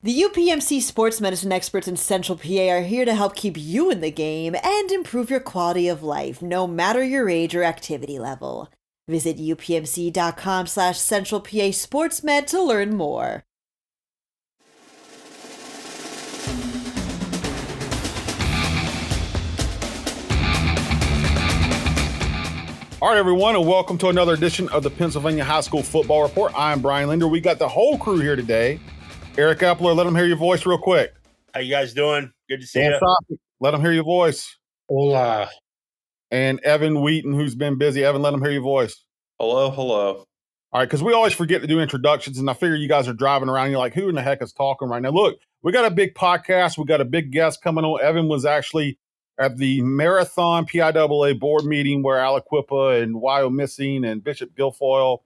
The UPMC sports medicine experts in Central PA are here to help keep you in the game and improve your quality of life, no matter your age or activity level. Visit upmc.com/Central PA SportsMed to learn more. All right, everyone, and welcome to another edition of the Pennsylvania High School Football Report. I'm Brian Linder. We got the whole crew here today. Eric Epler, let them hear your voice real quick. How you guys doing? Good to see you. Let them hear your voice. Hola. And Evan Wheaton, who's been busy. Evan, let them hear your voice. Hello, hello. All right, because we always forget to do introductions, and I figure you guys are driving around. And you're like, who in the heck is talking right now? Look, we got a big podcast. We got a big guest coming on. Evan was actually at the Marathon PIAA board meeting where Aliquippa and Wyomissing and Bishop Guilfoyle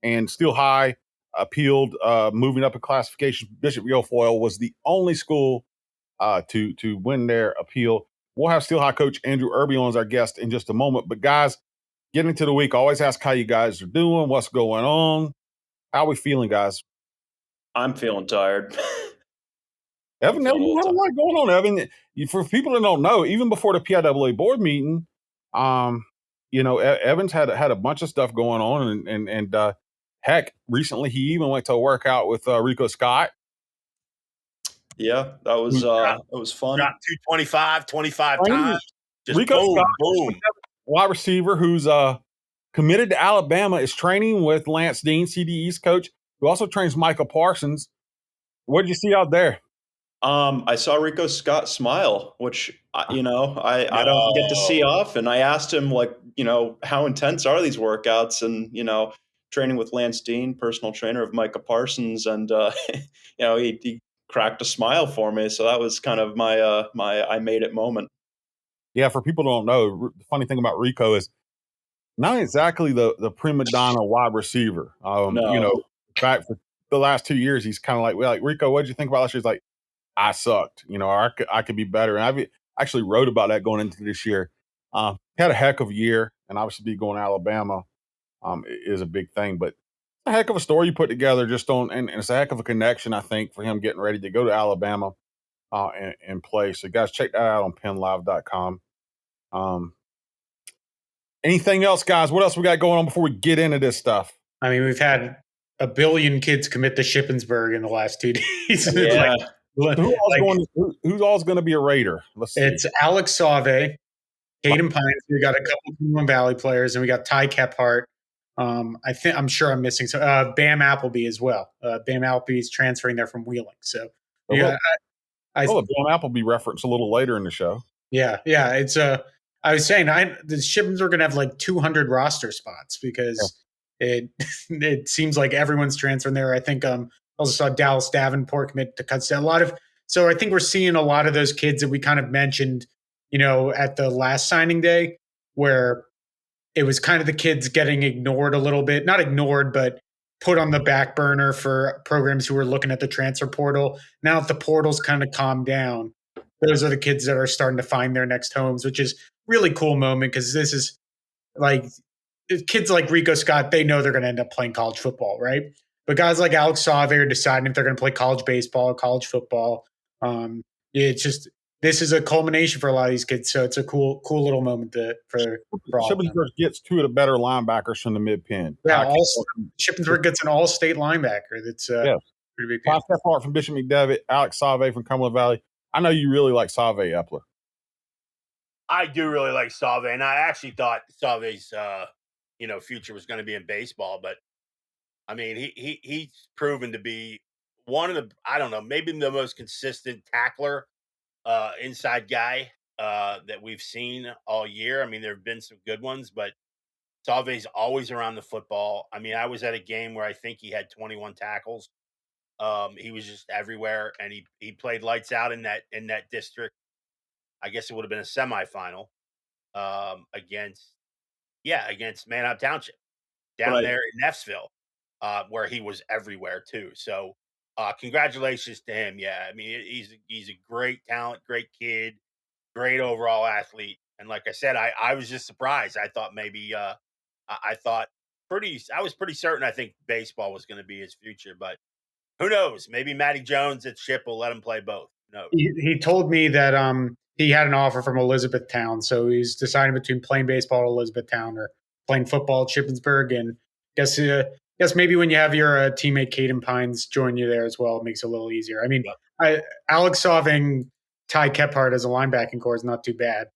and Steel High appealed, moving up in classification. Bishop Guilfoyle was the only school to win their appeal. We'll have Steel High coach Andrew Erby on as our guest in just a moment. But guys, getting into the week, I always ask how you guys are doing, what's going on. How are we feeling, guys? I'm feeling tired. Evan, you had a lot going on, Evan. For people that don't know, even before the PIAA board meeting, Evan's had a bunch of stuff going on, and heck, recently he even went to a workout with Rico Scott. Yeah, that was fun. Dropped 225, 25 times. Just Rico boom, Scott, boom. Wide receiver who's committed to Alabama, is training with Lance Dean, CDE's coach, who also trains Micah Parsons. What did you see out there? I saw Rico Scott smile, which I don't get to see often. I asked him, how intense are these workouts? And training with Lance Dean, personal trainer of Micah Parsons, and he cracked a smile for me. So that was kind of my I made it moment. Yeah, for people who don't know, the funny thing about Rico is not exactly the prima donna wide receiver. No. In fact, for the last 2 years, he's kind of like Rico, what did you think about last year? He's like, I sucked. I could be better. And I actually wrote about that going into this year. Had a heck of a year, and obviously be going to Alabama is a big thing. But a heck of a story you put together and it's a heck of a connection, I think, for him getting ready to go to Alabama and play. So, guys, check that out on PennLive.com. Anything else, guys? What else we got going on before we get into this stuff? I mean, we've had a billion kids commit to Shippensburg in the last 2 days. Yeah. Who's all's going to be a Raider? Let's see. It's Alex Save, Hayden Pines. We got a couple Cumberland Valley players, and we got Ty Kephart. I'm sure I'm missing some. Bam Appleby as well. Bam Appleby's transferring there from Wheeling. So Bam Appleby referenced a little later in the show. Yeah. It's I was saying the Shippens are going to have like 200 roster spots because it seems like everyone's transferring there. I think also saw Dallas Davenport commit to Cutsdale. So I think we're seeing a lot of those kids that we kind of mentioned, at the last signing day, where it was kind of the kids getting ignored a little bit, not ignored, but put on the back burner for programs who were looking at the transfer portal. Now that the portal's kind of calmed down, those are the kids that are starting to find their next homes, which is really cool moment because this is like kids like Rico Scott, they know they're going to end up playing college football, right? But guys like Alex Save are deciding if they're going to play college baseball or college football. It's just this is a culmination for a lot of these kids, so it's a cool little moment for all. Shippensburg gets two of the better linebackers from the mid-pen. Yeah, Shippensburg gets an all-state linebacker. That's pretty big. Ty Kephart from Bishop McDevitt, Alex Save from Cumberland Valley. I know you really like Save, Epler. I do really like Save, and I actually thought Save's future was going to be in baseball, but I mean he's proven to be one of the maybe the most consistent tackler, inside guy that we've seen all year. I mean, there have been some good ones, but Save's always around the football. I mean, I was at a game where I think he had 21 tackles. He was just everywhere, and he played lights out in that district. I guess it would have been a semifinal against Manhout Township down there in Neffsville, where he was everywhere too. So congratulations to him. Yeah, I mean he's a great talent, great kid, great overall athlete. And like I said, I was just surprised. I thought maybe I was pretty certain I think baseball was going to be his future, but Who knows? Maybe Matty Jones at Ship will let him play both. Who knows? He told me that he had an offer from Elizabethtown, so he's deciding between playing baseball at Elizabethtown or playing football at Shippensburg. And guess maybe when you have your teammate Caden Pines join you there as well, it makes it a little easier. I mean, Alex Sauving, Ty Kephart as a linebacking core is not too bad.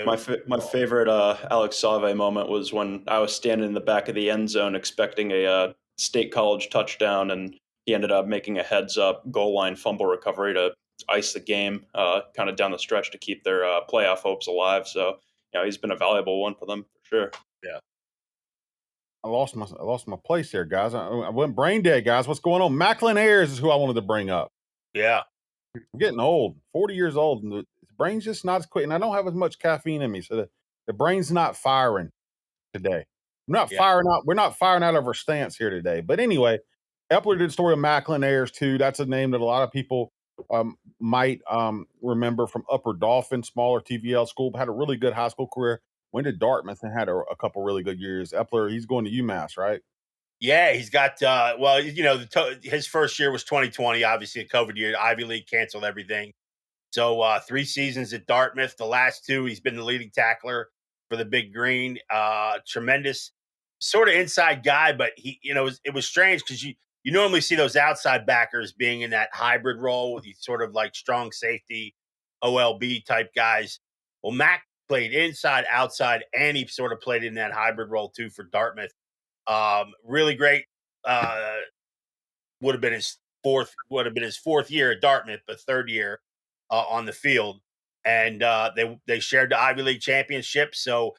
My favorite Alex Save moment was when I was standing in the back of the end zone expecting a state college touchdown, and he ended up making a heads up goal line fumble recovery to ice the game kind of down the stretch to keep their playoff hopes alive. So, he's been a valuable one for them for sure. Yeah. I lost my place there, guys. I went brain dead, guys. What's going on? Macklin Ayers is who I wanted to bring up. Yeah. I'm getting old, 40 years old, and the brain's just not as quick, and I don't have as much caffeine in me, so the brain's not firing today. We're not firing out of our stance here today. But anyway, Epler did a story of Macklin Ayers too. That's a name that a lot of people might remember from Upper Dauphin, smaller TVL school, but had a really good high school career. Went to Dartmouth and had a couple really good years. Epler, he's going to UMass, right? Yeah, he's got his first year was 2020, obviously a COVID year. Ivy League canceled everything. So 3 seasons at Dartmouth. The last 2, he's been the leading tackler for the Big Green. Tremendous sort of inside guy, but it was strange because you normally see those outside backers being in that hybrid role with these sort of like strong safety, OLB type guys. Well, Mac played inside, outside, and he sort of played in that hybrid role too for Dartmouth. Really great. Would have been his fourth year at Dartmouth, but third year on the field. And they shared the Ivy League championship. So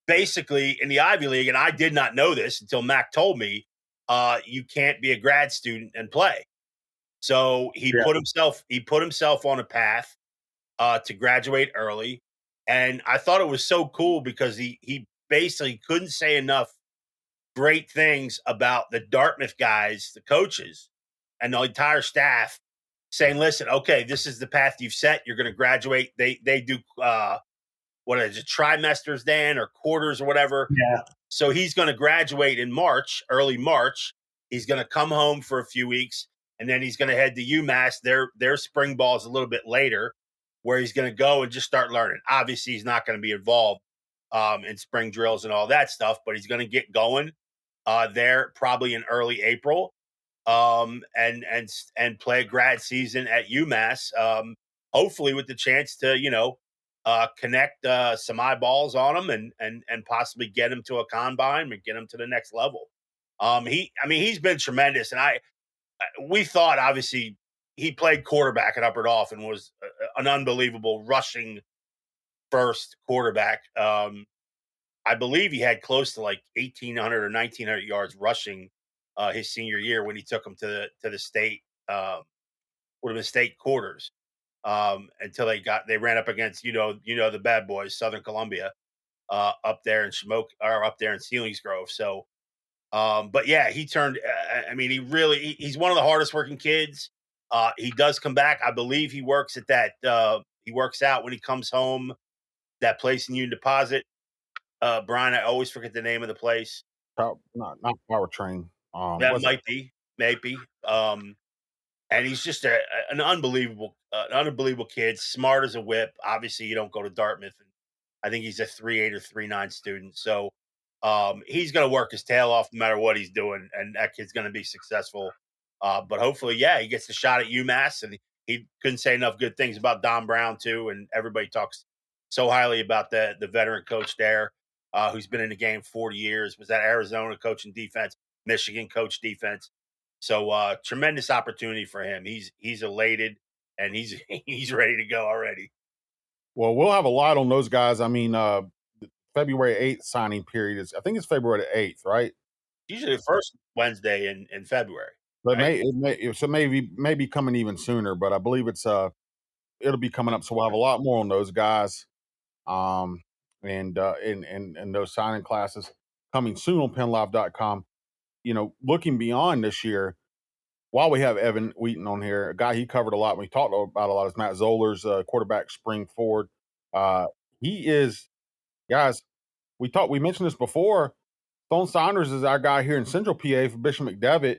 basically, in the Ivy League, and I did not know this until Mac told me, you can't be a grad student and play. So he put himself on a path to graduate early, and I thought it was so cool because he basically couldn't say enough great things about the Dartmouth guys, the coaches, and the entire staff saying, listen, okay, this is the path you've set. You're going to graduate. They do, what is it, trimesters, Dan, or quarters or whatever. Yeah. So he's going to graduate in March, early March. He's going to come home for a few weeks, and then he's going to head to UMass. Their spring ball is a little bit later, where he's going to go and just start learning. Obviously, he's not going to be involved in spring drills and all that stuff, but he's going to get going there probably in early April, and play a grad season at UMass, hopefully with the chance to connect some eyeballs on him and possibly get him to a combine and get him to the next level. He's been tremendous, and we thought obviously he played quarterback at Upper Dauphin, was an unbelievable rushing first quarterback. I believe he had close to like 1,800 or 1,900 yards rushing his senior year when he took him to the state, would have been state quarters, until they ran up against the bad boys, Southern Columbia, up there in up there in Selinsgrove. So, but yeah, he turned. He's one of the hardest working kids. He does come back. I believe he works at that. He works out when he comes home. That place in Union Deposit. Brian, I always forget the name of the place. Not Powertrain. That might be, maybe. And he's just an unbelievable kid, smart as a whip. Obviously, you don't go to Dartmouth. And I think he's a 3.8 or 3.9 student. So he's going to work his tail off no matter what he's doing, and that kid's going to be successful. But hopefully, he gets the shot at UMass, and he couldn't say enough good things about Don Brown too. And everybody talks so highly about the veteran coach there, who's been in the game 40 years. Was at Arizona coaching defense, Michigan coach defense. So tremendous opportunity for him. He's elated, and he's he's ready to go already. Well, we'll have a lot on those guys. I mean, February 8th signing period is, I think it's February the 8th, right? Usually the first Wednesday in February. But right? maybe coming even sooner, but I believe it'll be coming up. So we'll have a lot more on those guys. And those signing classes coming soon on PennLive.com. Looking beyond this year, while we have Evan Wheaton on here, a guy he covered a lot, we talked about a lot, is Matt Zoller's quarterback spring forward. He is, guys, we mentioned this before. Stone Saunders is our guy here in Central PA for Bishop McDevitt.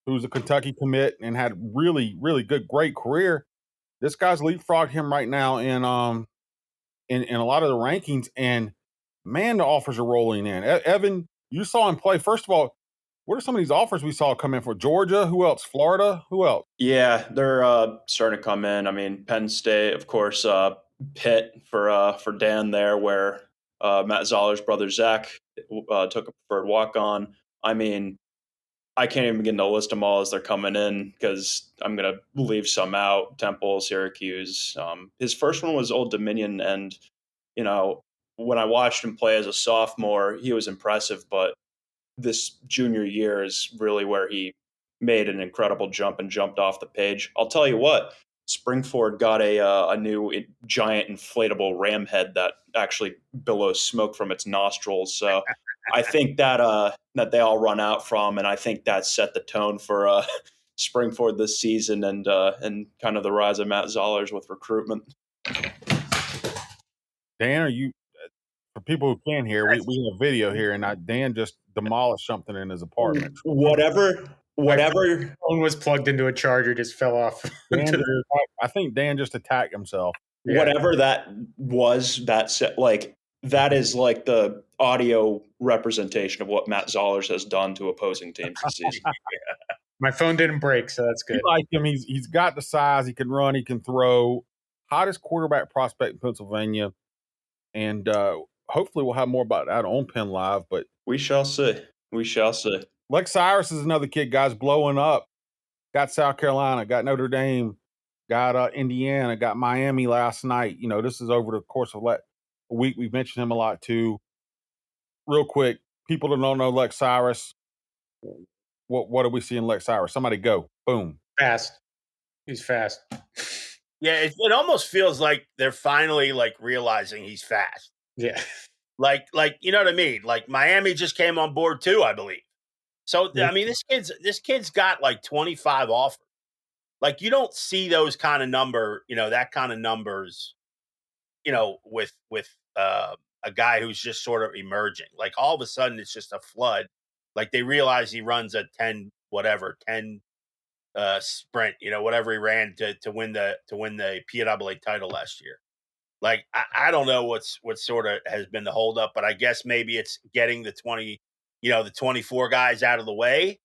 who's a Kentucky commit and had really, really great career. This guy's leapfrogged him right now in a lot of the rankings, and man, the offers are rolling in. Evan, you saw him play. First of all, what are some of these offers we saw come in for Georgia? Who else? Florida? Who else? Yeah, they're starting to come in. I mean, Penn State, of course, Pitt for Dan there, where Matt Zoller's brother Zach took a preferred walk on. I mean, I can't even begin to list them all as they're coming in because I'm going to leave some out. Temple, Syracuse. His first one was Old Dominion, and you know, when I watched him play as a sophomore, he was impressive, but this junior year is really where he made an incredible jump and jumped off the page. I'll tell you what, Springford got a new giant inflatable ram head that actually billows smoke from its nostrils. So I think that that they all run out from, and I think that set the tone for Springford this season and kind of the rise of Matt Zollers with recruitment. Dan, are you? For people who can't hear, we have video here, and Dan just demolished something in his apartment. Whatever. My phone was plugged into a charger, just fell off. I think Dan just attacked himself. Yeah. Whatever that was, that is like the audio representation of what Matt Zollers has done to opposing teams this season. My phone didn't break, so that's good. You like him. He's got the size. He can run. He can throw. Hottest quarterback prospect in Pennsylvania. And hopefully we'll have more about that on PennLive. But we shall see. We shall see. Lex Cyrus is another kid, guys, blowing up. Got South Carolina, got Notre Dame, got Indiana, got Miami last night. You know, this is over the course of a week. We've mentioned him a lot too. Real quick, people that don't know Lex Cyrus, what are we seeing Lex Cyrus? Somebody go. Boom. Fast. He's fast. Yeah, it almost feels like they're finally like realizing he's fast. Yeah. Like you know what I mean? Like Miami just came on board too, I believe. So I mean, this kid's got like 25 offers. Like you don't see those kind of that kind of numbers, with a guy who's just sort of emerging. Like all of a sudden it's just a flood. Like they realize he runs a 10 sprint, whatever he ran to win the PIAA title last year. Like I don't know what sort of has been the holdup, but I guess maybe it's getting the 24 guys out of the way,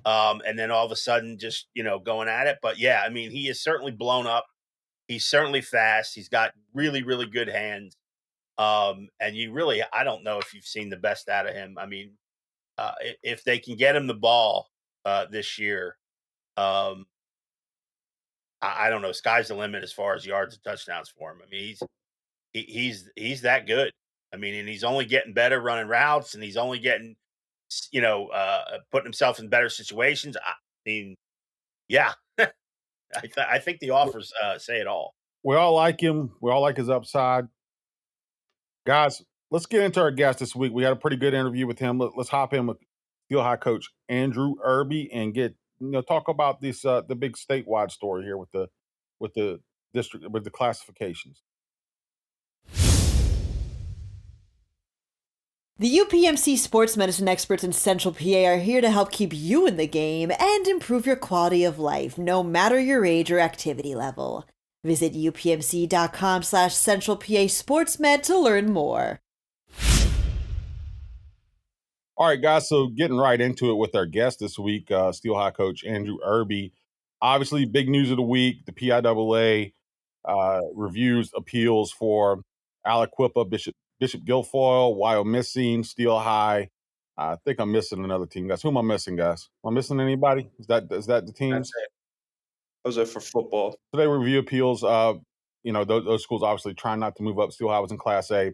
and then all of a sudden just going at it. But yeah, I mean he is certainly blown up. He's certainly fast. He's got really really good hands, and I don't know if you've seen the best out of him. I mean, if they can get him the ball this year. I don't know. Sky's the limit as far as yards and touchdowns for him. I mean, he's that good. I mean, and he's only getting better running routes, and he's only getting, putting himself in better situations. I mean, yeah, I think the offers say it all. We all like him. We all like his upside. Guys, let's get into our guest this week. We had a pretty good interview with him. Let's hop in with Steel High coach Andrew Erby and get talk about this the big statewide story here with the district with the classifications. The UPMC sports medicine experts in Central PA are here to help keep you in the game and improve your quality of life, no matter your age or activity level. Visit upmc.com/Central PA SportsMed to learn more. All right, guys, so getting right into it with our guest this week, Steel High coach Andrew Erby. Obviously, big news of the week, the PIAA reviews appeals for Aliquippa, Bishop Guilfoyle, Wyomissing, Steel High. I think I'm missing another team, guys. Who am I missing, guys? Am I missing anybody? Is that the teams? That's it. Those are for football. So they review appeals. Those schools obviously trying not to move up. Steel High was in Class A.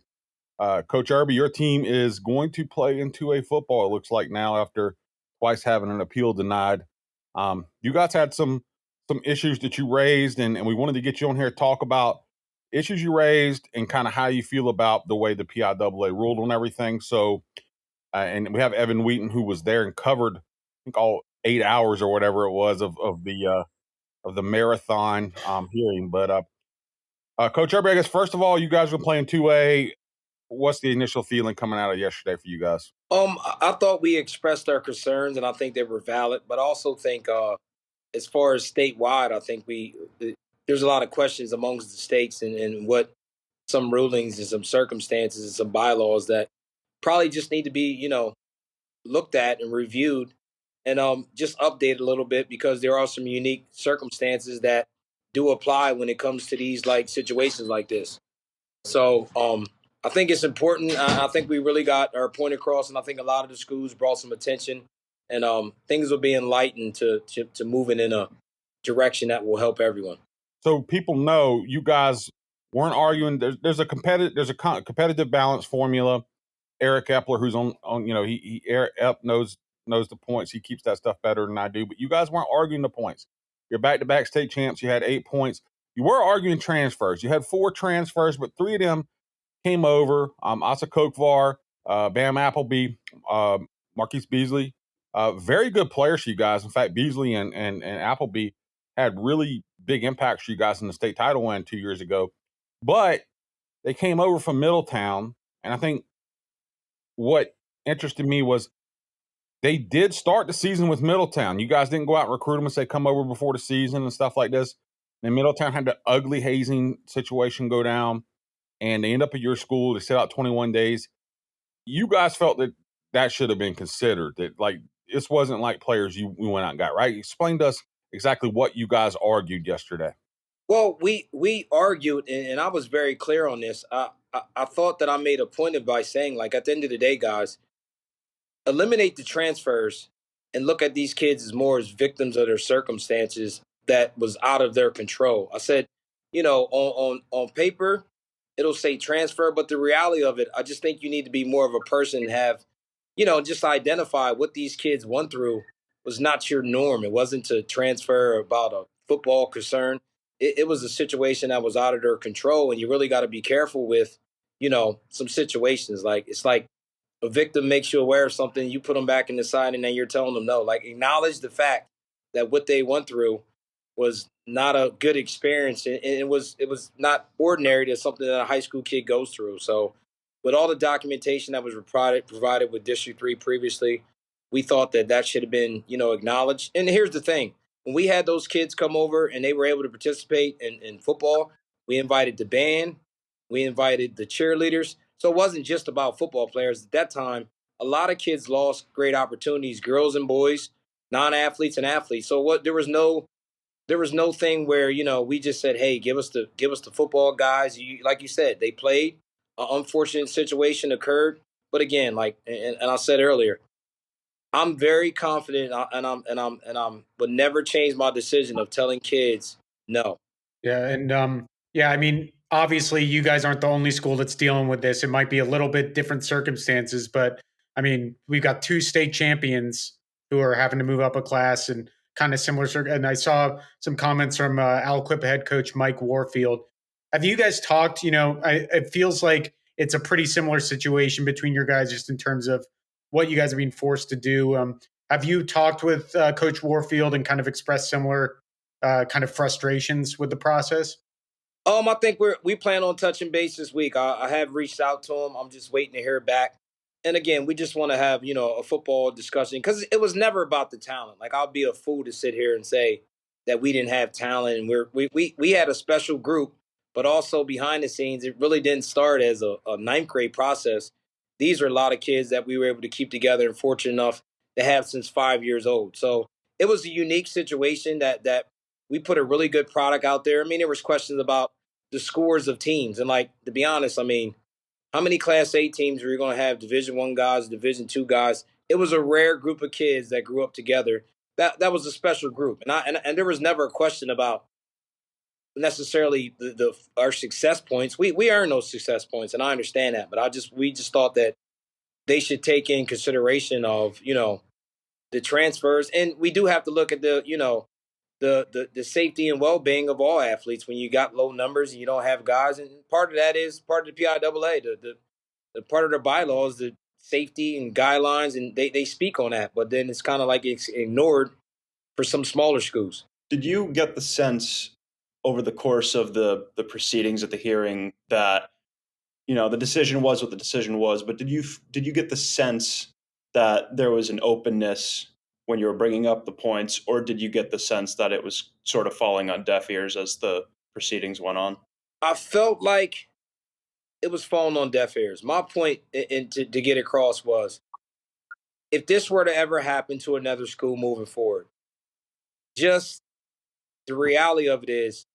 Coach Erby, your team is going to play in 2A football, it looks like now, after twice having an appeal denied. You guys had some issues that you raised, and we wanted to get you on here to talk about issues you raised and kind of how you feel about the way the PIAA ruled on everything. So, and we have Evan Wheaton, who was there and covered, I think, all 8 hours or whatever it was of the marathon hearing. But Coach Erby, I guess first of all, you guys were playing 2A. what's the initial feeling coming out of yesterday for you guys? I thought we expressed our concerns, and I think they were valid. But I also think, as far as statewide, I think there's a lot of questions amongst the states and what some rulings and some circumstances and some bylaws that probably just need to be, looked at and reviewed and just updated a little bit because there are some unique circumstances that do apply when it comes to these like situations like this. So I think it's important. I think we really got our point across, and I think a lot of the schools brought some attention, and things will be enlightened to moving in a direction that will help everyone. So people know you guys weren't arguing. There's a competitive balance formula. Eric Epler, who's on Eric knows the points. He keeps that stuff better than I do. But you guys weren't arguing the points. You're back-to-back state champs. You had 8 points. You were arguing transfers. You had 4 transfers, but 3 of them came over. Asa Kokvar, Bam Appleby, Marquise Beasley. Very good players for you guys. In fact, Beasley and Appleby had really big impacts for you guys in the state title win 2 years ago. But they came over from Middletown, and I think what interested me was they did start the season with Middletown. You guys didn't go out and recruit them and say come over before the season and stuff like this. And Middletown had the ugly hazing situation go down, and they end up at your school. They sit out 21 days. You guys felt that should have been considered. That like this wasn't like players we went out and got, right? Explain to us exactly what you guys argued yesterday. Well, we argued, and I was very clear on this. I thought that I made a point of by saying, like, at the end of the day, guys, eliminate the transfers and look at these kids as more as victims of their circumstances that was out of their control. I said, on paper, it'll say transfer, but the reality of it, I just think you need to be more of a person and have, just identify what these kids went through was not your norm. It wasn't to transfer about a football concern. It was a situation that was out of their control, and you really got to be careful with, some situations. Like it's like a victim makes you aware of something, you put them back in the side, and then you're telling them no. Like acknowledge the fact that what they went through was not a good experience, and it was not ordinary to something that a high school kid goes through. So, with all the documentation that was provided with District 3 previously, we thought that should have been acknowledged. And here's the thing: when we had those kids come over and they were able to participate in football, we invited the band, we invited the cheerleaders. So it wasn't just about football players. At that time, a lot of kids lost great opportunities, girls and boys, non-athletes and athletes. So there was no thing where we just said, hey, give us the football guys. Like you said, they played. An unfortunate situation occurred, but again, like and I said earlier, I'm very confident, and I'm would never change my decision of telling kids no. Yeah, and I mean, obviously, you guys aren't the only school that's dealing with this. It might be a little bit different circumstances, but I mean, we've got 2 state champions who are having to move up a class and kind of similar. And I saw some comments from Aliquippa head coach Mike Warfield. Have you guys talked? It feels like it's a pretty similar situation between your guys, just in terms of what you guys are being forced to do. Have you talked with Coach Warfield and kind of expressed similar kind of frustrations with the process? I think we plan on touching base this week. I have reached out to him. I'm just waiting to hear back. And again, we just want to have a football discussion because it was never about the talent. Like I'll be a fool to sit here and say that we didn't have talent, and we had a special group, but also behind the scenes, it really didn't start as a ninth grade process. These are a lot of kids that we were able to keep together and fortunate enough to have since 5 years old. So it was a unique situation that we put a really good product out there. I mean, there was questions about the scores of teams, and like to be honest, I mean, how many Class A teams are you going to have? Division I guys, Division II guys. It was a rare group of kids that grew up together. That was a special group, and there was never a question about necessarily our success points. We earn those success points, and I understand that. But we just thought that they should take in consideration of the transfers, and we do have to look at the safety and well-being of all athletes when you got low numbers and you don't have guys. And part of that is part of the PIAA, the part of their bylaws, the safety and guidelines, and they speak on that. But then it's kind of like it's ignored for some smaller schools. Did you get the sense over the course of the proceedings at the hearing that the decision was what the decision was, but did you get the sense that there was an openness when you were bringing up the points, or did you get the sense that it was sort of falling on deaf ears as the proceedings went on? I felt like it was falling on deaf ears. My point to get across was, if this were to ever happen to another school moving forward, just the reality of it is,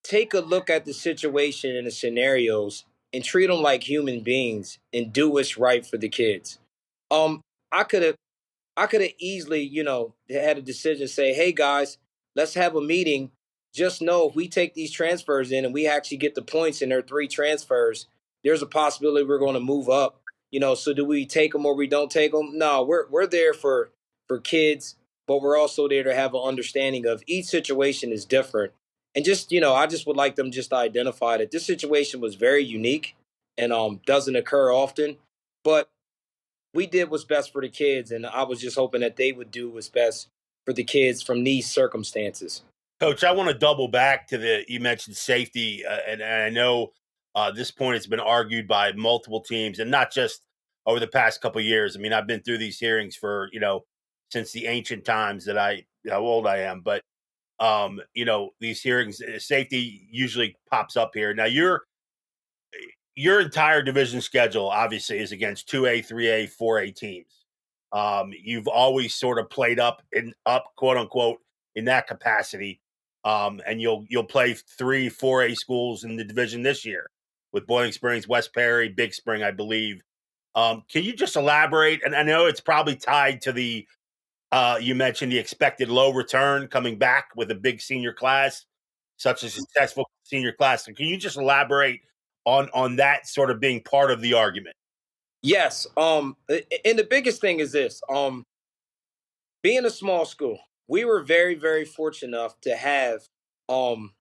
take a look at the situation and the scenarios and treat them like human beings and do what's right for the kids. Um, I could have I could have easily, had a decision say, hey guys, let's have a meeting. Just know if we take these transfers in and we actually get the points in their 3 transfers, there's a possibility we're going to move up. So do we take them or we don't take them? No, we're there for kids, but we're also there to have an understanding of each situation is different. And just, I just would like them just to identify that this situation was very unique and doesn't occur often. But we did what's best for the kids, and I was just hoping that they would do what's best for the kids from these circumstances. Coach, I want to double back to you mentioned safety, and I know this point has been argued by multiple teams, and not just over the past couple of years. I mean, I've been through these hearings for since the ancient times that how old I am, but these hearings, safety usually pops up here. Now, your entire division schedule obviously is against 2A, 3A, 4A teams. You've always sort of played up quote unquote in that capacity. And you'll play 3, 4A schools in the division this year with Boiling Springs, West Perry, Big Spring, I believe. Can you just elaborate? And I know it's probably tied to you mentioned the expected low return coming back with a big senior class, such a successful senior class. So can you just elaborate on that sort of being part of the argument? Yes. And the biggest thing is this. Being a small school, we were very, very fortunate enough to have um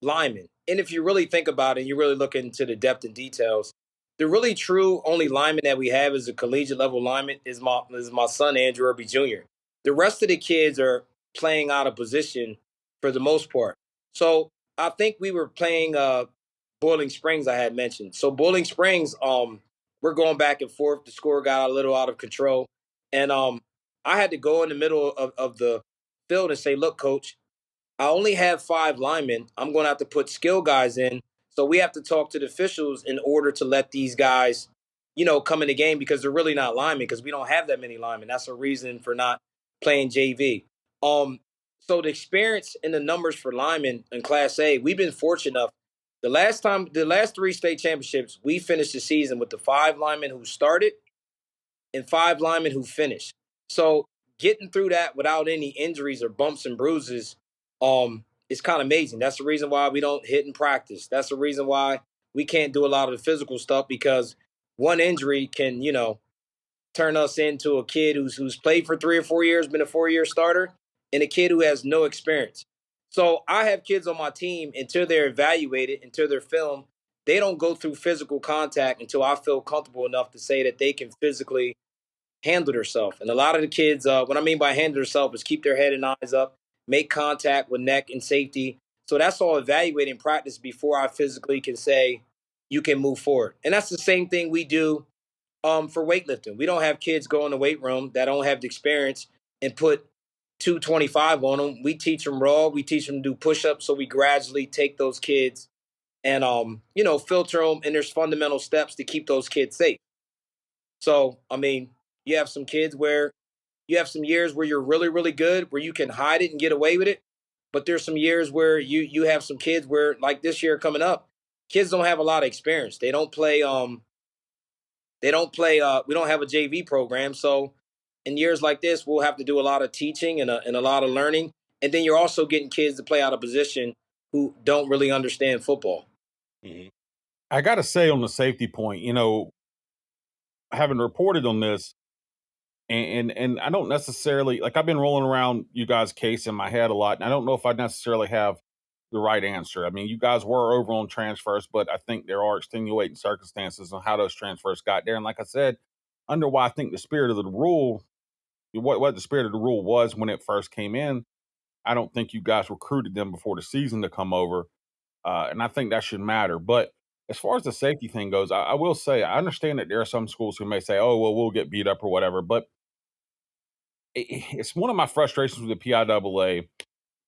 linemen. And if you really think about it, and you really look into the depth and details, the really true only lineman that we have as a collegiate level lineman is my son Andrew Erby Jr. The rest of the kids are playing out of position for the most part. So I think we were playing Boiling Springs, I had mentioned. So Boiling Springs, we're going back and forth. The score got a little out of control. And I had to go in the middle of the field and say, look, coach, I only have 5 linemen. I'm going to have to put skill guys in. So we have to talk to the officials in order to let these guys, come in the game, because they're really not linemen, because we don't have that many linemen. That's a reason for not playing JV. So the experience and the numbers for linemen in Class A, we've been fortunate enough. The last 3 state championships, we finished the season with the 5 linemen who started and 5 linemen who finished. So getting through that without any injuries or bumps and bruises, is kind of amazing. That's the reason why we don't hit in practice. That's the reason why we can't do a lot of the physical stuff, because one injury can, turn us into a kid who's played for 3 or 4 years, been a 4-year starter, and a kid who has no experience. So I have kids on my team, until they're evaluated, until they're filmed, they don't go through physical contact until I feel comfortable enough to say that they can physically handle themselves. And a lot of the kids, what I mean by handle themselves is keep their head and eyes up, make contact with neck and safety. So that's all evaluating practice before I physically can say you can move forward. And that's the same thing we do for weightlifting. We don't have kids go in the weight room that don't have the experience and put 225 on them. We teach them raw. We teach them to do push-ups. So we gradually take those kids and filter them. And there's fundamental steps to keep those kids safe. So I mean, you have some kids where you have some years where you're really, really good, where you can hide it and get away with it. But there's some years where you have some kids where, like this year coming up, kids don't have a lot of experience. They don't play. We don't have a JV program, so in years like this, we'll have to do a lot of teaching and a lot of learning. And then you're also getting kids to play out of position who don't really understand football. Mhm. I got to say on the safety point, having reported on this, and I don't necessarily, like, I've been rolling around you guys' case in my head a lot, and I don't know if I necessarily have the right answer. I mean, you guys were over on transfers, but I think there are extenuating circumstances on how those transfers got there. And like I said, under why I think the spirit of the rule, what the spirit of the rule was when it first came in, I don't think you guys recruited them before the season to come over. And I think that should matter. But as far as the safety thing goes, I will say I understand that there are some schools who may say, "Oh, well, we'll get beat up or whatever," but it's one of my frustrations with the PIAA.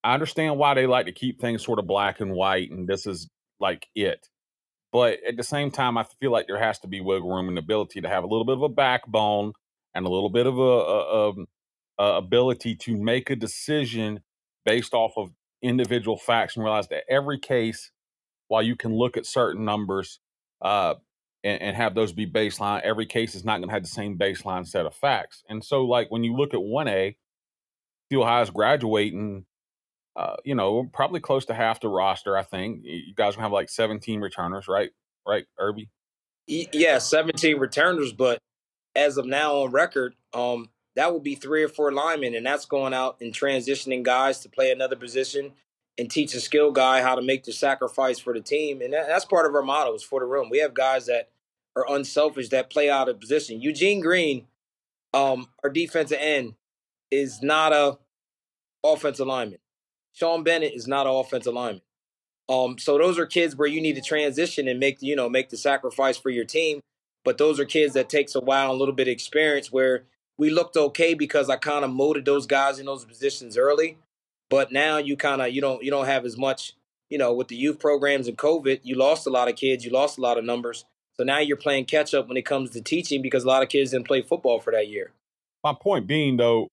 I understand why they like to keep things sort of black and white, and this is like it. But at the same time, I feel like there has to be wiggle room and ability to have a little bit of a backbone and a little bit of a ability to make a decision based off of individual facts and realize that every case, while you can look at certain numbers uh, and have those be baseline, every case is not going to have the same baseline set of facts. And so, like when you look at 1A, Steel High is graduating probably close to half the roster. I think you guys gonna have like 17 returners, right? Right, Irby? Yeah, 17 returners, but as of now on record, that will be 3 or 4 linemen, and that's going out and transitioning guys to play another position and teach a skill guy how to make the sacrifice for the team. And that's part of our motto is for the room. We have guys that are unselfish that play out of position. Eugene Green, our defensive end, is not a offensive lineman. Sean Bennett is not an offensive lineman. So those are kids where you need to transition and make the sacrifice for your team. But those are kids that takes a while, and a little bit of experience where we looked okay because I kind of molded those guys in those positions early. But now you kind of you don't have as much, with the youth programs and COVID, you lost a lot of kids, you lost a lot of numbers. So now you're playing catch up when it comes to teaching because a lot of kids didn't play football for that year. My point being, though,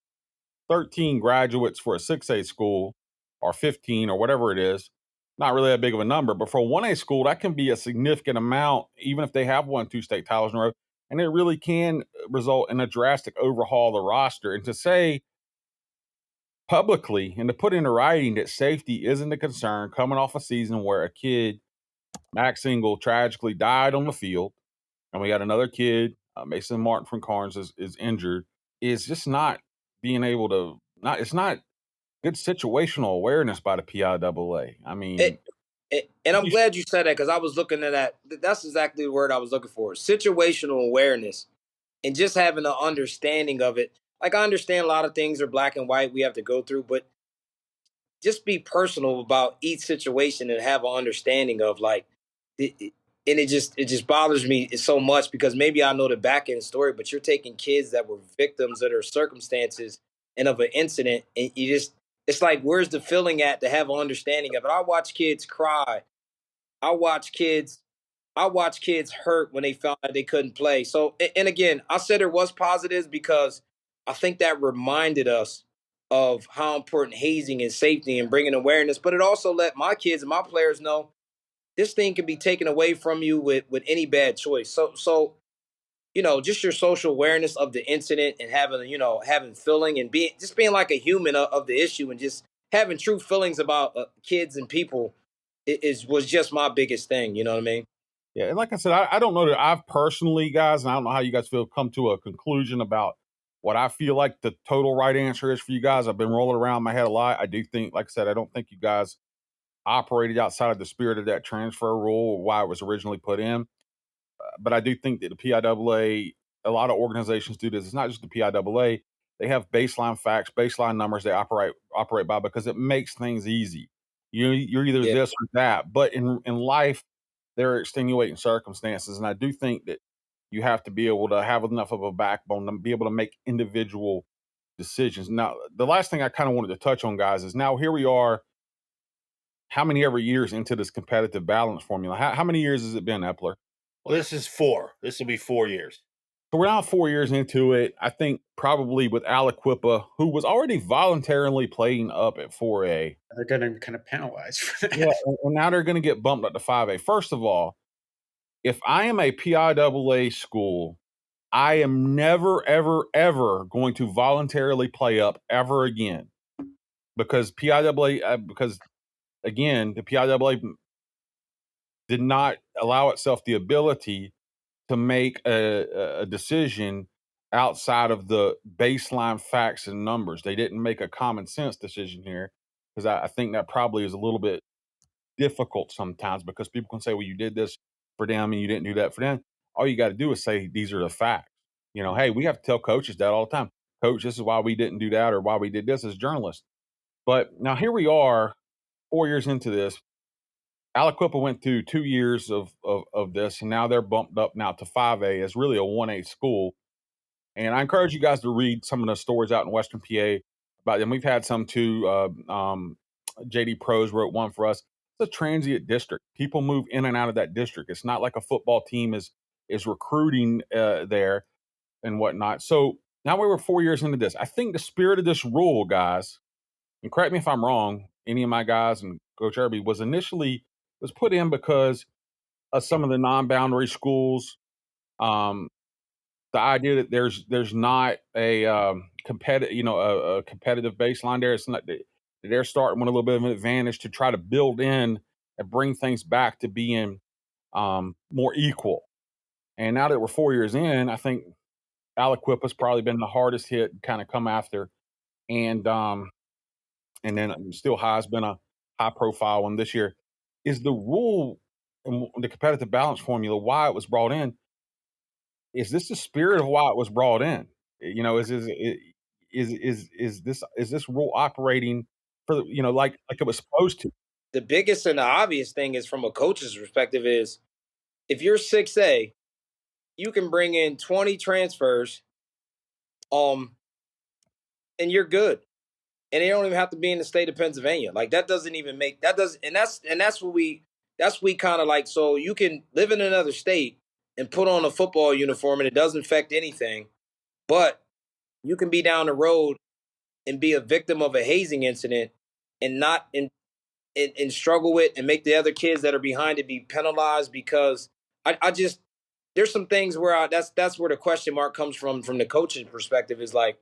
13 graduates for a 6A school or 15 or whatever it is, not really that big of a number. But for a 1A school, that can be a significant amount, even if they have won 2 state titles in a row. And it really can result in a drastic overhaul of the roster. And to say publicly and to put into writing that safety isn't a concern coming off a season where a kid, Max Single, tragically died on the field, and we got another kid, Mason Martin from Carnes, is injured, is just not being able to, not, it's not good situational awareness by the PIAA. I mean, And I'm glad you said that because I was looking at that. That's exactly the word I was looking for. Situational awareness and just having an understanding of it. Like I understand a lot of things are black and white we have to go through, but just be personal about each situation and have an understanding of like and it just bothers me so much because maybe I know the back end story, but you're taking kids that were victims of their circumstances and of an incident, and you just it's like where's the feeling at to have an understanding of it? I watch kids cry. I watch kids I watch kids hurt when they found out they couldn't play. So, and again, I said there was positives because I think that reminded us of how important hazing and safety and bringing awareness. But it also let my kids and my players know this thing can be taken away from you with any bad choice. So just your social awareness of the incident and having feeling and being like a human of the issue and just having true feelings about kids and people was just my biggest thing. You know what I mean? yeah, and like I said, I don't know that I've personally, guys, and I don't know how you guys feel, come to a conclusion about what I feel like the total right answer is for you guys. I've been rolling around my head a lot. I do think, like I said, I don't think you guys operated outside of the spirit of that transfer rule or why it was originally put in. But I do think that the PIAA, a lot of organizations do this. It's not just the PIAA. They have baseline facts, baseline numbers they operate by because it makes things easy. You're either Yeah. this or that. But in life, there are extenuating circumstances, and I do think that you have to be able to have enough of a backbone to be able to make individual decisions. Now, the last thing I kind of wanted to touch on, guys, is now here we are. How many ever years into this competitive balance formula? How many years has it been, Epler? Well, this is 4. This will be 4 years. So we're now 4 years into it. I think probably with Aliquippa, who was already voluntarily playing up at 4A. They're going to kind of penalize for that. Yeah, and now they're going to get bumped up to 5A. First of all, if I am a PIAA school, I am never, ever, ever going to voluntarily play up ever again because because again, the PIAA did not allow itself the ability to make a decision outside of the baseline facts and numbers. They didn't make a common sense decision here because I think that probably is a little bit difficult sometimes because people can say, well, you did this for them and you didn't do that for them. All you got to do is say, these are the facts. Hey, we have to tell coaches that all the time. Coach, this is why we didn't do that or why we did this as journalists. But now here we are 4 years into this. Aliquippa went through 2 years of this, and now they're bumped up now to 5A as really a 1A school. And I encourage you guys to read some of the stories out in Western PA about them. We've had some too. JD Pros wrote one for us. It's a transient district. People move in and out of that district. It's not like a football team is recruiting there and whatnot. So now we were 4 years into this. I think the spirit of this rule, guys, and correct me if I'm wrong, any of my guys and Coach Erby, was put in because of some of the non-boundary schools. The idea that there's not a competitive, a competitive baseline there. It's not they're starting with a little bit of an advantage to try to build in and bring things back to being more equal. And now that we're 4 years in, I think Aliquippa's probably been the hardest hit, kind of come after, and then still High's been a high profile one this year. Is the rule and the competitive balance formula why it was brought in? Is this the spirit of why it was brought in? Is this rule operating for like it was supposed to? The biggest and the obvious thing is from a coach's perspective is if you're 6A, you can bring in 20 transfers, and you're good. And they don't even have to be in the state of Pennsylvania. Like that doesn't even make that does and that's what we kind of like. So you can live in another state and put on a football uniform and it doesn't affect anything, but you can be down the road and be a victim of a hazing incident and not and struggle with and make the other kids that are behind it be penalized because I just there's some things where that's where the question mark comes from the coaching perspective is like,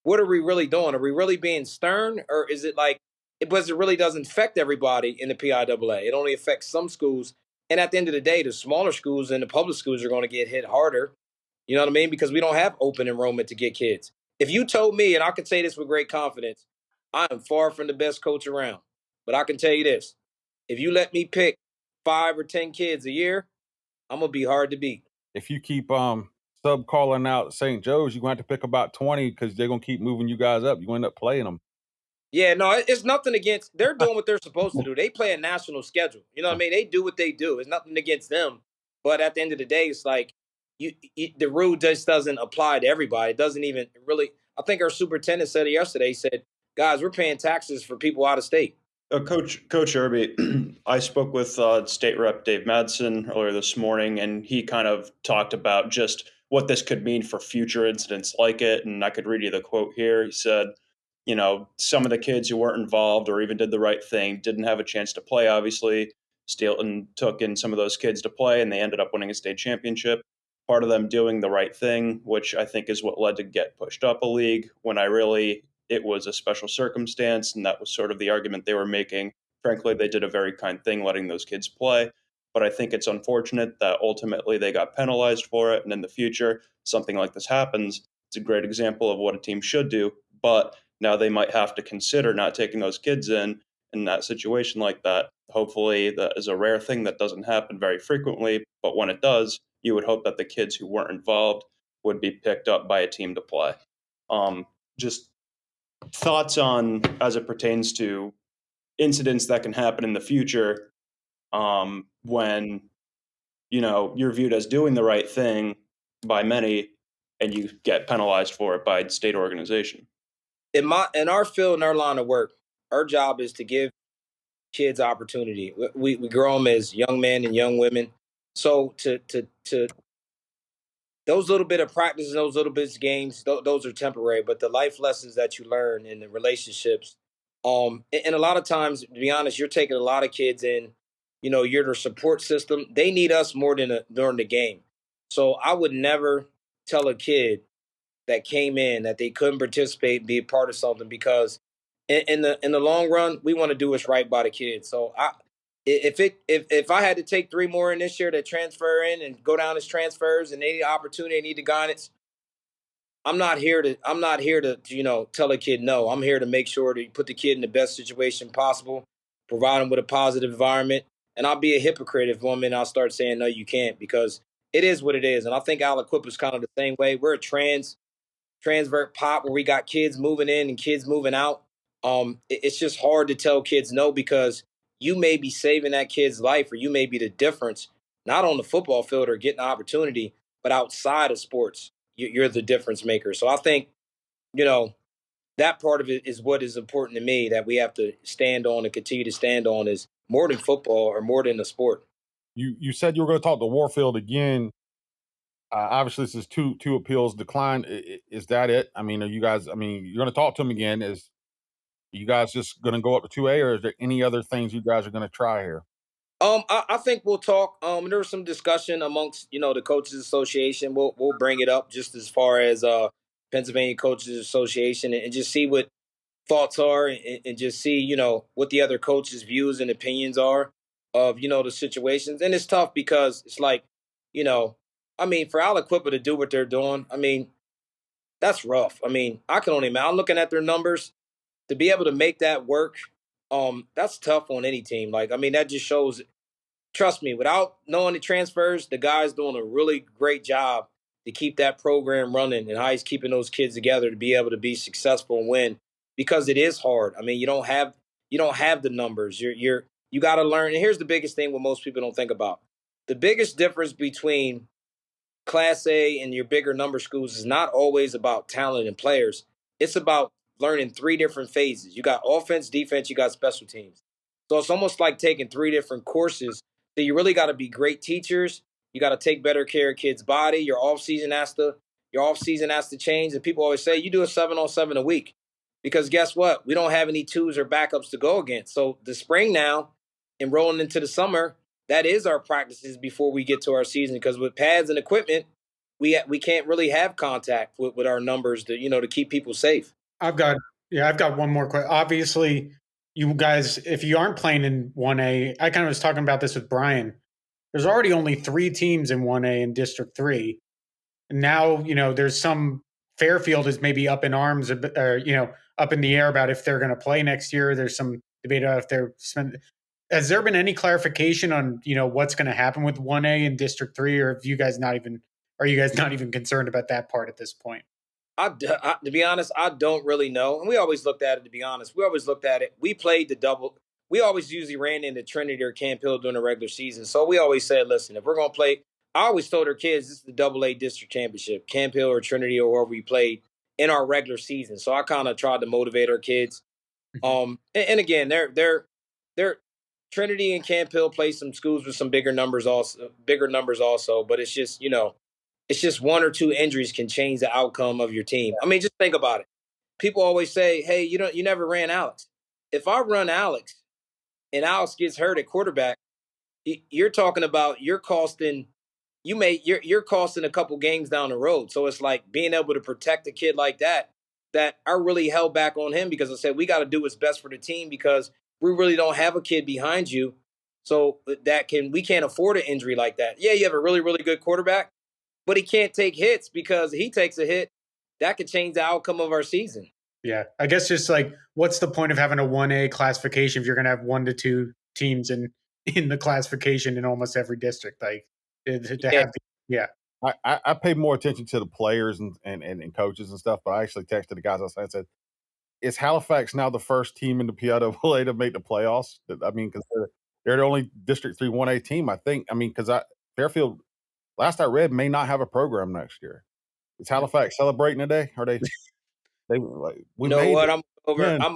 what are we really doing? Are we really being stern, or is it like because it really doesn't affect everybody in the PIAA? It only affects some schools, and at the end of the day, the smaller schools and the public schools are going to get hit harder. You know what I mean? Because we don't have open enrollment to get kids. If you told me, and I can say this with great confidence, I am far from the best coach around, but I can tell you this: if you let me pick 5 or 10 kids a year, I'm gonna be hard to beat. If you keep sub calling out St. Joe's, you're going to have to pick about 20 because they're going to keep moving you guys up. You end up playing them. Yeah, no, it's nothing against. They're doing what they're supposed to do. They play a national schedule. You know what I mean? They do what they do. It's nothing against them. But at the end of the day, it's like the rule just doesn't apply to everybody. It doesn't even really. I think our superintendent said it yesterday. He said, "Guys, we're paying taxes for people out of state." Coach Erby, I spoke with State Rep Dave Madsen earlier this morning, and he kind of talked about just what this could mean for future incidents like it. And I could read you the quote here. He said, some of the kids who weren't involved or even did the right thing didn't have a chance to play, obviously. Steelton took in some of those kids to play, and they ended up winning a state championship. Part of them doing the right thing, which I think is what led to get pushed up a league when it was a special circumstance, and that was sort of the argument they were making. Frankly, they did a very kind thing letting those kids play. But I think it's unfortunate that ultimately they got penalized for it. And in the future, something like this happens. It's a great example of what a team should do. But now they might have to consider not taking those kids in that situation like that. Hopefully, that is a rare thing that doesn't happen very frequently. But when it does, you would hope that the kids who weren't involved would be picked up by a team to play. Just thoughts on as it pertains to incidents that can happen in the future when you're viewed as doing the right thing by many and you get penalized for it by state organization. In our field, in our line of work, our job is to give kids opportunity. We grow them as young men and young women. So to those little bit of practice and those little bits of games, those are temporary. But the life lessons that you learn in the relationships, and a lot of times, to be honest, you're taking a lot of kids in. You're the support system. They need us more than during the game. So I would never tell a kid that came in that they couldn't participate and be a part of something because in the long run, we want to do what's right by the kids. So if I had to take 3 more in this year that transfer in and go down as transfers and they need opportunity, they need the guidance, I'm not here to tell a kid no. I'm here to make sure to put the kid in the best situation possible, provide them with a positive environment, and I'll be a hypocrite if one minute I'll start saying no, you can't, because it is what it is. And I think Aliquippa is kind of the same way. We're a transvert pop where we got kids moving in and kids moving out. It's just hard to tell kids no because you may be saving that kid's life, or you may be the difference, not on the football field or getting an opportunity, but outside of sports. You're the difference maker. So I think, you know, that part of it is what is important to me, that we have to stand on and continue to stand on, is more than football or more than the sport. You said you were going to talk to Warfield again. Obviously, this is two appeals declined. Is that it? I mean, are you guys? I mean, you're going to talk to him again. Is you guys just going to go up to 2A, or is there any other things you guys are going to try here? I think we'll talk. There was some discussion amongst, the coaches association. We'll bring it up, just as far as Pennsylvania Coaches Association, and just see what thoughts are, and just see, what the other coaches' views and opinions are of, the situations. And it's tough because it's like, I mean, for Aliquippa to do what they're doing, I mean, that's rough. I mean, I can only imagine. I'm looking at their numbers, to be able to make that work. That's tough on any team. Like, I mean, that just shows, trust me, without knowing the transfers, the guy's doing a really great job to keep that program running, and how he's keeping those kids together to be able to be successful and win, because it is hard. I mean, you don't have the numbers. You got to learn. And here's the biggest thing what most people don't think about. The biggest difference between Class A and your bigger number schools is not always about talent and players. It's about learning three different phases. You got offense, defense, you got special teams. So it's almost like taking three different courses. So you really got to be great teachers. You got to take better care of kids' body. Your off season has to change. And people always say, you do a 7-on-7 a week, because guess what? We don't have any twos or backups to go against. So the spring now and rolling into the summer, that is our practices before we get to our season. Because with pads and equipment, we can't really have contact with our numbers to keep people safe. I've got one more question. Obviously, you guys, if you aren't playing in 1A, I kind of was talking about this with Brian. There's already only 3 teams in 1A in District 3. And now, there's some, Fairfield is maybe up in arms, or, up in the air about if they're going to play next year. There's some debate about if they're has there been any clarification on, what's going to happen with 1A in District 3, or are you guys not even concerned about that part at this point? To be honest, I don't really know. And we always looked at it, to be honest. We always looked at it. We played the double. We always usually ran into Trinity or Camp Hill during the regular season. So we always said, listen, if we're going to play, I always told our kids, this is the AA district championship, Camp Hill or Trinity or wherever we played in our regular season. So I kind of tried to motivate our kids. And again, they're Trinity and Camp Hill play some schools with some bigger numbers also. But it's just, it's just 1 or 2 injuries can change the outcome of your team. I mean, just think about it. People always say, "Hey, you never ran Alex." If I run Alex and Alex gets hurt at quarterback, you're talking about you're costing a couple games down the road. So it's like being able to protect a kid like that I really held back on him, because I said we got to do what's best for the team, because we really don't have a kid behind you. So we can't afford an injury like that. Yeah, you have a really, really good quarterback, but he can't take hits, because he takes a hit, that could change the outcome of our season. Yeah, I guess just like, what's the point of having a 1A classification if you're going to have 1 to 2 teams in the classification in almost every district? Like, I pay more attention to the players and coaches and stuff, but I actually texted the guys outside and said, is Halifax now the first team in the PIAA to make the playoffs? I mean, because they're the only District 3 1A team, I think. I mean, because Fairfield, last I read, may not have a program next year. Is Halifax celebrating today? Are they? They like we You know made what? it. I'm over. Man. I'm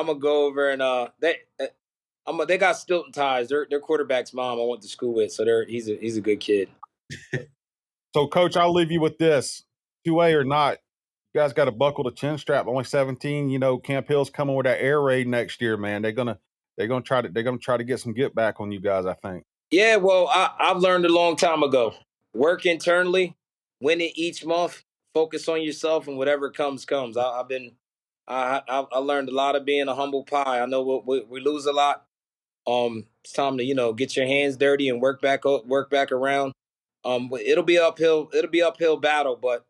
gonna go over and they got Stilton ties. Their quarterback's mom I went to school with, so he's a good kid. So, Coach, I'll leave you with this: 2A or not, you guys got to buckle the chin strap. Only 17. Camp Hill's coming with that air raid next year, man. They're gonna try to get some get back on you guys, I think. Yeah, well, I've learned a long time ago. Work internally, win it each month. Focus on yourself, and whatever comes. I learned a lot of being a humble pie. I know we lose a lot. It's time to get your hands dirty and work back around. It'll be uphill. It'll be uphill battle, but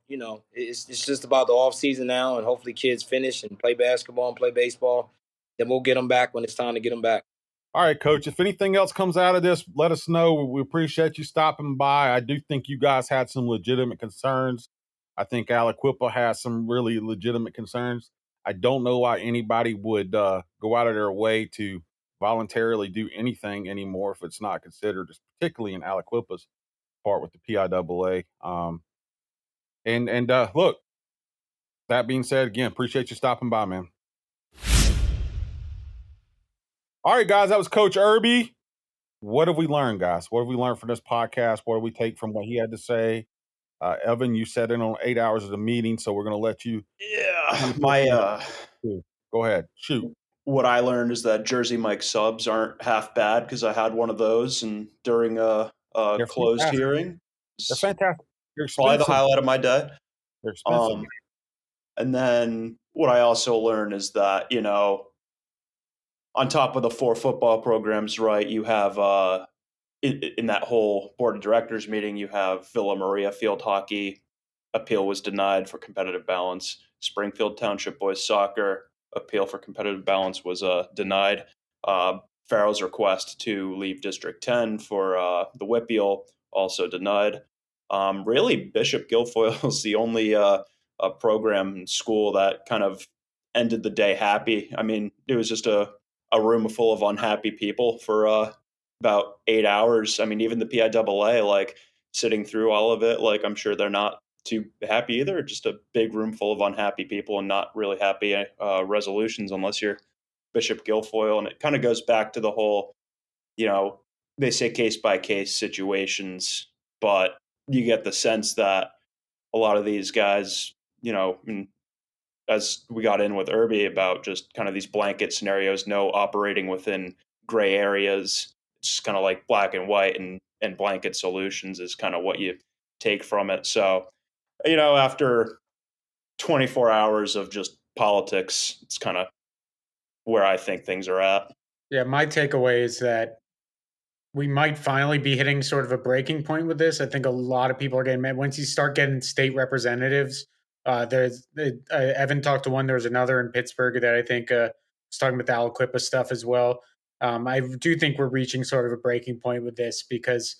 it's just about the off season now, and hopefully kids finish and play basketball and play baseball. Then we'll get them back when it's time to get them back. All right, Coach. If anything else comes out of this, let us know. We appreciate you stopping by. I do think you guys had some legitimate concerns. I think Aliquippa has some really legitimate concerns. I don't know why anybody would go out of their way to voluntarily do anything anymore if it's not considered, particularly in Aliquippa's part with the PIAA. Look, that being said, again, appreciate you stopping by, man. All right, guys, that was Coach Erby. What have we learned, guys? What have we learned from this podcast? What do we take from what he had to say? Evan, you sat in on 8 hours of the meeting, so we're going to let you. Yeah, Go ahead, shoot. What I learned is that Jersey Mike subs aren't half bad, because I had one of those, and during a closed fantastic. hearing, They're fantastic. They're probably expensive. the highlight of my day. They're expensive. And then what I also learned is that, on top of the 4 football programs, right, you have in that whole board of directors meeting, you have Villa Maria field hockey appeal was denied for competitive balance. Springfield Township boys soccer appeal for competitive balance was denied. Farrell's request to leave District 10 for the Whippeal also denied. Really, Bishop Guilfoyle is the only program in school that kind of ended the day happy. I mean, it was just a room full of unhappy people for about 8 hours. I mean, even the PIAA, like sitting through all of it, like I'm sure they're not too happy either. Just a big room full of unhappy people and not really happy resolutions unless you're Bishop Guilfoyle. And it kind of goes back to the whole, they say case by case situations, but you get the sense that a lot of these guys, as we got in with Erby about just kind of these blanket scenarios, no operating within gray areas. It's just kind of like black and white, and blanket solutions is kind of what you take from it. So, after 24 hours of just politics, it's kind of where I think things are at. Yeah, my takeaway is that we might finally be hitting sort of a breaking point with this. I think a lot of people are getting mad once you start getting state representatives. Evan talked to one. There was another in Pittsburgh that I think was talking about the Aliquippa stuff as well. I do think we're reaching sort of a breaking point with this, because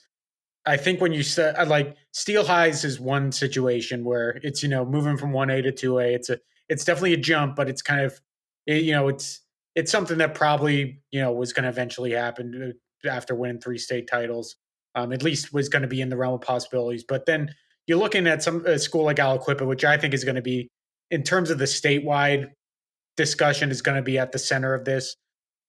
I think when you said like Steel Highs is one situation where it's moving from 1A to 2A. It's definitely a jump, but it's kind of it's something that probably was going to eventually happen after winning 3 state titles. At least was going to be in the realm of possibilities. But then you're looking at a school like Aliquippa, which I think is going to be, in terms of the statewide discussion, is going to be at the center of this,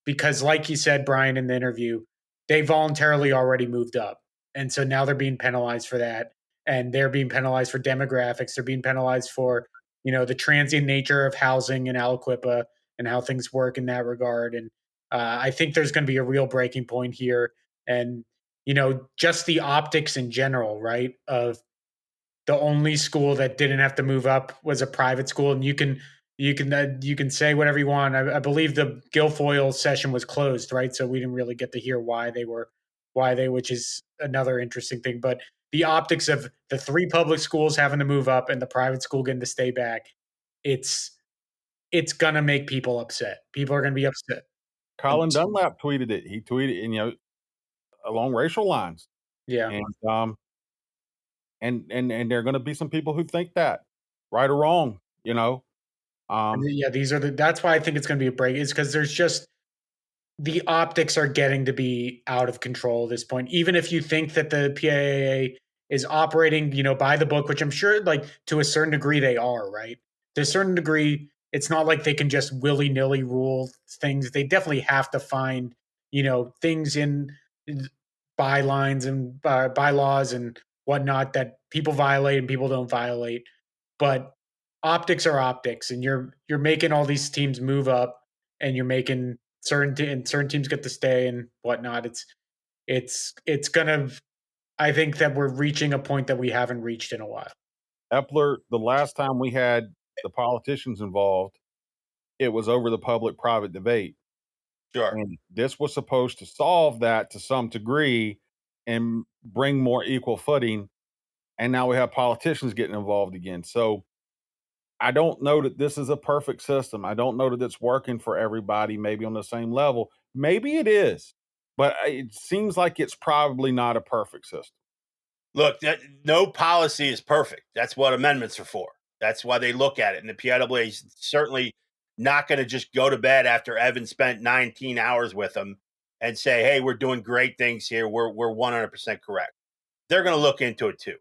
because like you said, Brian, in the interview, they voluntarily already moved up. And so now they're being penalized for that. And they're being penalized for demographics. They're being penalized for, the transient nature of housing in Aliquippa and how things work in that regard. And I think there's going to be a real breaking point here. And, just the optics in general, right, of the only school that didn't have to move up was a private school. And you can say whatever you want. I believe the Guilfoyle session was closed, right? So we didn't really get to hear which is another interesting thing. But the optics of the 3 public schools having to move up and the private school getting to stay back, it's gonna make people upset. People are gonna be upset. Colin Dunlap tweeted it. He tweeted, along racial lines. Yeah. And there are going to be some people who think that, right or wrong, Yeah, that's why I think it's going to be a break, is because there's just, the optics are getting to be out of control at this point. Even if you think that the PIAA is operating, by the book, which I'm sure, like, to a certain degree they are, right? To a certain degree, it's not like they can just willy-nilly rule things. They definitely have to find, things in bylines and bylaws and whatnot that people violate and people don't violate. But optics are optics, and you're making all these teams move up, and you're making certain teams get to stay and whatnot. It's gonna. I think that we're reaching a point that we haven't reached in a while. Epler, the last time we had the politicians involved, it was over the public-private debate. Sure. And this was supposed to solve that to some degree and bring more equal footing. And now we have politicians getting involved again. So I don't know that this is a perfect system. I don't know that it's working for everybody, maybe on the same level. Maybe it is, but it seems like it's probably not a perfect system. Look, no policy is perfect. That's what amendments are for. That's why they look at it. And the PIAA certainly not going to just go to bed after Evan spent 19 hours with him and say, hey, we're doing great things here. We're 100% correct. They're going to look into it too.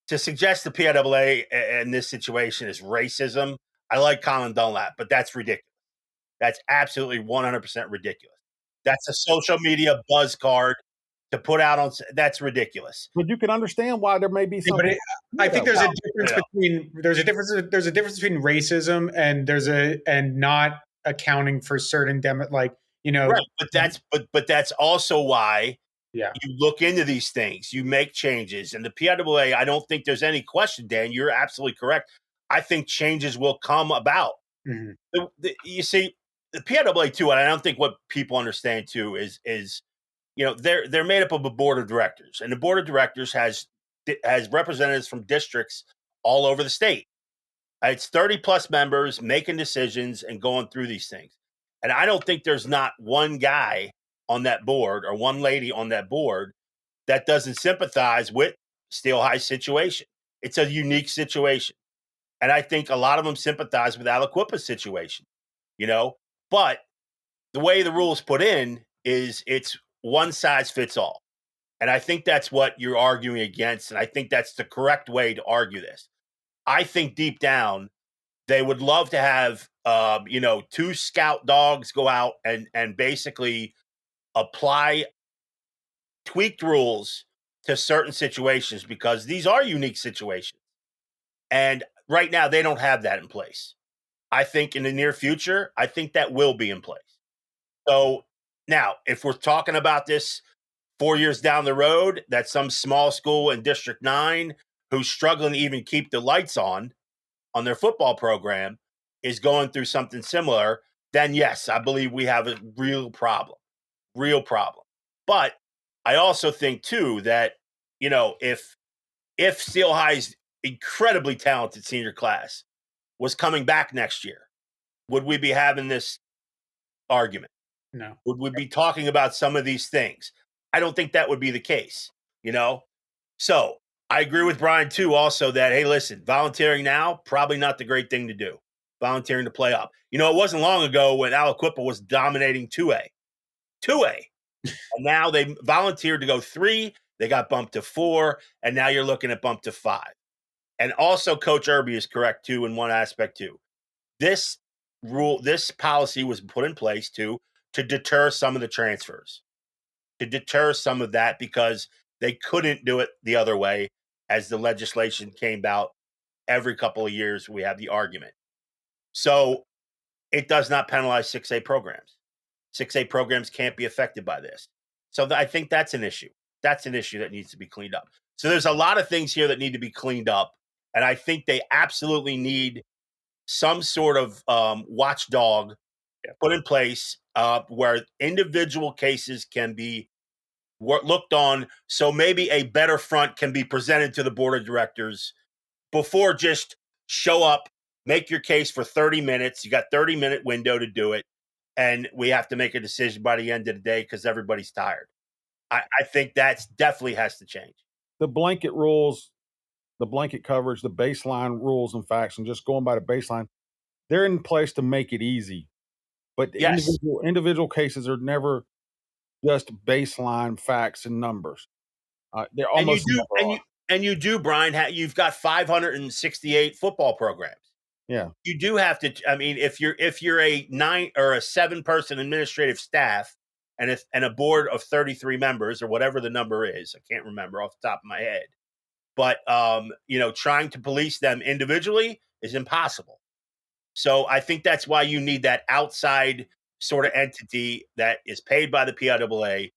To suggest the PIAA in this situation is racism, I like Colin Dunlap, but that's ridiculous. That's absolutely 100% ridiculous. That's a social media buzz card to put out on. That's ridiculous. But you can understand why there may be Yeah, some. but I think there's a difference Yeah. between there's a difference between racism and not accounting for certain Right, but that's also why yeah. you look into these things, you make changes, and the PIAA. I don't think there's any question, Dan. You're absolutely correct. I think changes will come about. Mhm. You see, the PIAA too, and I don't think what people understand too is they're made up of a board of directors, and the board of directors has representatives from districts all over the state. It's 30 plus members making decisions and going through these things. And I don't think there's not one guy on that board or one lady on that board that doesn't sympathize with Steel High's situation. It's a unique situation. And I think a lot of them sympathize with Aliquippa's situation, you know, but the way the rules put in is it's one size fits all. And I think that's what you're arguing against. And I think that's the correct way to argue this. I think deep down, they would love to have, two scout dogs go out and basically apply tweaked rules to certain situations because these are unique situations. And right now, they don't have that in place. I think in the near future, I think that will be in place. So now, if we're talking about this 4 years down the road, that some small school in District 9 who's struggling to even keep the lights on their football program is going through something similar, then yes, I believe we have a real problem. Real problem. But I also think too that, if Steel High's incredibly talented senior class was coming back next year, would we be having this argument? No. Would we be talking about some of these things? I don't think that would be the case, So I agree with Brian too, also that, hey, listen, volunteering now, probably not the great thing to do. Volunteering to play up. It wasn't long ago when Aliquippa was dominating 2A. 2A. And now they volunteered to go 3, they got bumped to 4, and now you're looking at bump to 5. And also Coach Erby is correct too in one aspect too. This policy was put in place to deter some of the transfers, to deter some of that because they couldn't do it the other way as the legislation came about every couple of years. We have the argument. So it does not penalize 6A programs. 6A programs can't be affected by this. So I think that's an issue. That's an issue that needs to be cleaned up. So there's a lot of things here that need to be cleaned up. And I think they absolutely need some sort of watchdog put in place where individual cases can be looked on. So maybe a better front can be presented to the board of directors before just show up, make your case for 30 minutes. You got 30-minute window to do it. And we have to make a decision by the end of the day because everybody's tired. I think that's definitely has to change. The blanket rules, the blanket coverage, the baseline rules and facts, and just going by the baseline, they're in place to make it easy. But the Yes. individual cases are never just baseline facts and numbers. They're almost and you do, Brian. You've got 568 football programs. Yeah. You do have to. I mean, if you're a 9 or a 7-person administrative staff and a board of 33 members or whatever the number is, I can't remember off the top of my head. But trying to police them individually is impossible. So I think that's why you need that outside sort of entity that is paid by the PIAA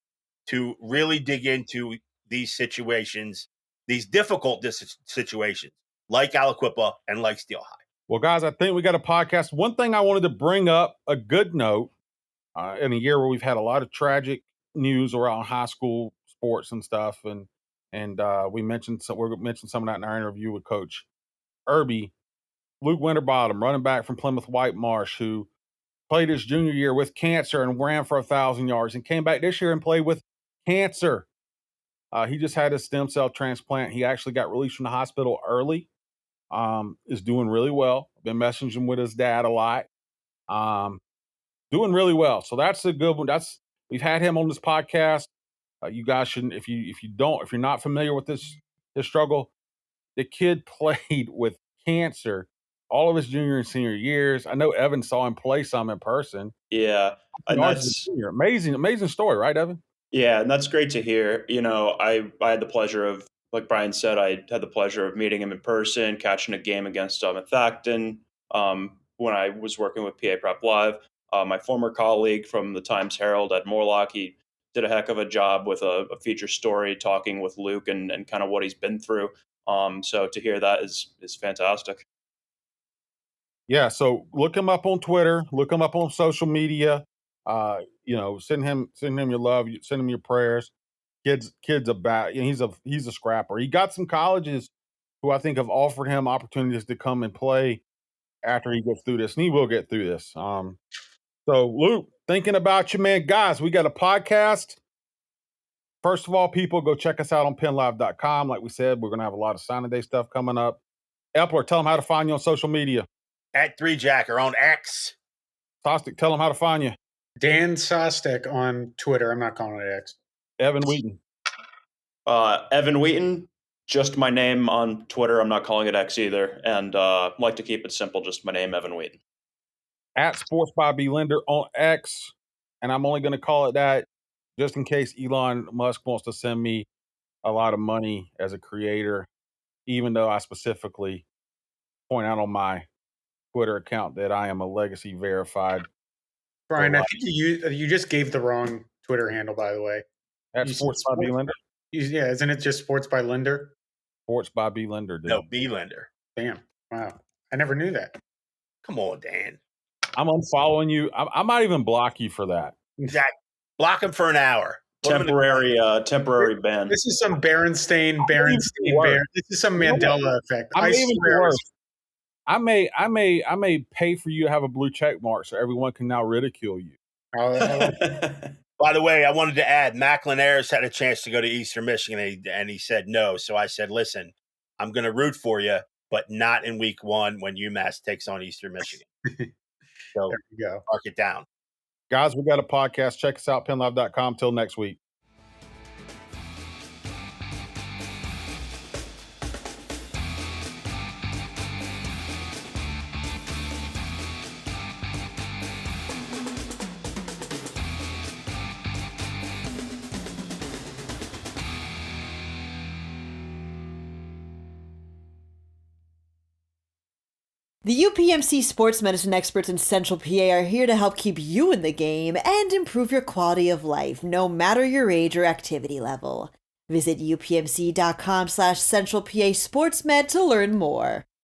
to really dig into these situations, these difficult situations, like Aliquippa and like Steel High. Well, guys, I think we got a podcast. One thing I wanted to bring up, a good note, in a year where we've had a lot of tragic news around high school sports and stuff, and we mentioned some of that in our interview with Coach Erby. Luke Winterbottom, running back from Plymouth White Marsh, who played his junior year with cancer and ran for 1,000 yards, and came back this year and played with cancer. He just had a stem cell transplant. He actually got released from the hospital early. Is doing really well. Been messaging with his dad a lot. Doing really well. So that's a good one. We've had him on this podcast. You guys shouldn't, if you're not familiar with his struggle, the kid played with cancer all of his junior and senior years. I know Evan saw him play some in person. Yeah, and that's amazing story, right, Evan? Yeah, and that's great to hear. I had the pleasure of, like Brian said, I had the pleasure of meeting him in person, catching a game against him at Thacton when I was working with PA Prep Live. My former colleague from the Times Herald, Ed Morlock, he did a heck of a job with a feature story talking with Luke and kind of what he's been through. So to hear that is fantastic. Yeah, so look him up on Twitter, look him up on social media. Send him your love, send him your prayers. Kid's he's a scrapper. He got some colleges who I think have offered him opportunities to come and play after he gets through this, and he will get through this. So Luke, thinking about you, man. Guys, we got a podcast. First of all, people, go check us out on PennLive.com. Like we said, we're gonna have a lot of signing day stuff coming up. Epler, tell them how to find you on social media. At 3Jacker on X. Sostek, tell them how to find you. Dan Sostek on Twitter. I'm not calling it X. Evan Wheaton. Evan Wheaton, just my name on Twitter. I'm not calling it X either. And like to keep it simple, just my name, Evan Wheaton. At Sports by B Linder on X. And I'm only going to call it that just in case Elon Musk wants to send me a lot of money as a creator, even though I specifically point out on my Twitter account that I am a legacy verified. Brian, I think you just gave the wrong Twitter handle, by the way. At Sports by B Linder? Yeah, isn't it just Sports by Linder? Sports by B Linder, dude. No, B Linder. Damn. Wow. I never knew that. Come on, Dan. I'm unfollowing you. I might even block you for that. Zach, block him for an hour. Temporary ban. This is some Berenstain Bear. This is some Mandela effect. I swear. I may pay for you to have a blue check mark so everyone can now ridicule you. By the way, I wanted to add, Macklin Ayers had a chance to go to Eastern Michigan, and he said no. So I said, listen, I'm going to root for you, but not in week 1 when UMass takes on Eastern Michigan. So there you go. Mark it down. Guys, we got a podcast. Check us out, PennLive.com. Till next week. The UPMC sports medicine experts in Central PA are here to help keep you in the game and improve your quality of life, no matter your age or activity level. Visit upmc.com/Central PA SportsMed to learn more.